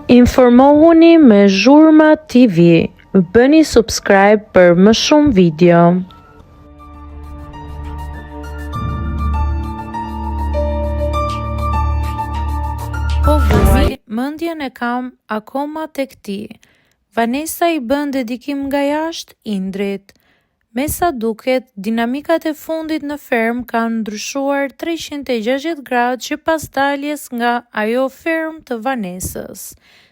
Informohuni me Zhurma TV. Bëni subscribe për më shumë video. Po vuaj, mendjen e kam akoma tek ti. Vanesa i bën dedikim nga jashtë Indrit. Me sa duket, dinamikat e fundit në ferm kanë ndryshuar 360 gradë që pas daljes nga ajo ferm të Vanesës.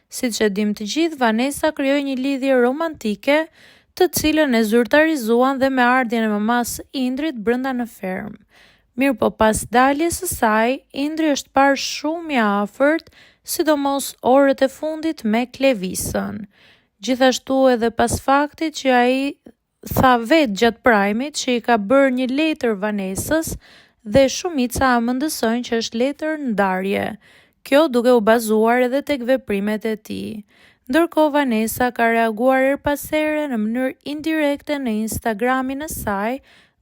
Siç e dim të gjithë, Vanesa krijoi një lidhje romantike, të cilën e zyrtarizuan dhe me ardhjen e mamas Indrit brenda në ferm. Mirë po pas daljes së saj, Indri është parë shumë i afërt, sidomos orët e fundit me Klevisën. Gjithashtu edhe pas faktit që ai tha vetë gjatë prajmit që i ka bërë një letër Vanesës dhe shumica amëndësojnë që është letër ndarje. Kjo duke u bazuar edhe tek veprimet e tij. Ndërkohë Vanesa ka reaguar her pas here në mënyrë indirekte në Instagramin e saj,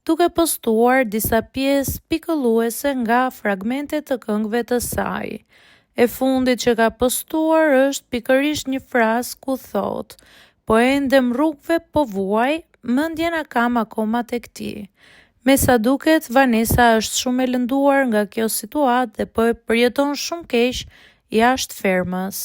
duke postuar disa pjesë pikëlluese nga fragmentet të këngëve të saj. E fundit që ka postuar është pikërisht një frazë ku thotë: "Po endem rrugëve po vuaj, mendjen e kam akoma tek ti." Me sa duket, Vanesa është shumë e lënduar nga kjo situatë dhe po e përjeton shumë keq jashtë fermës.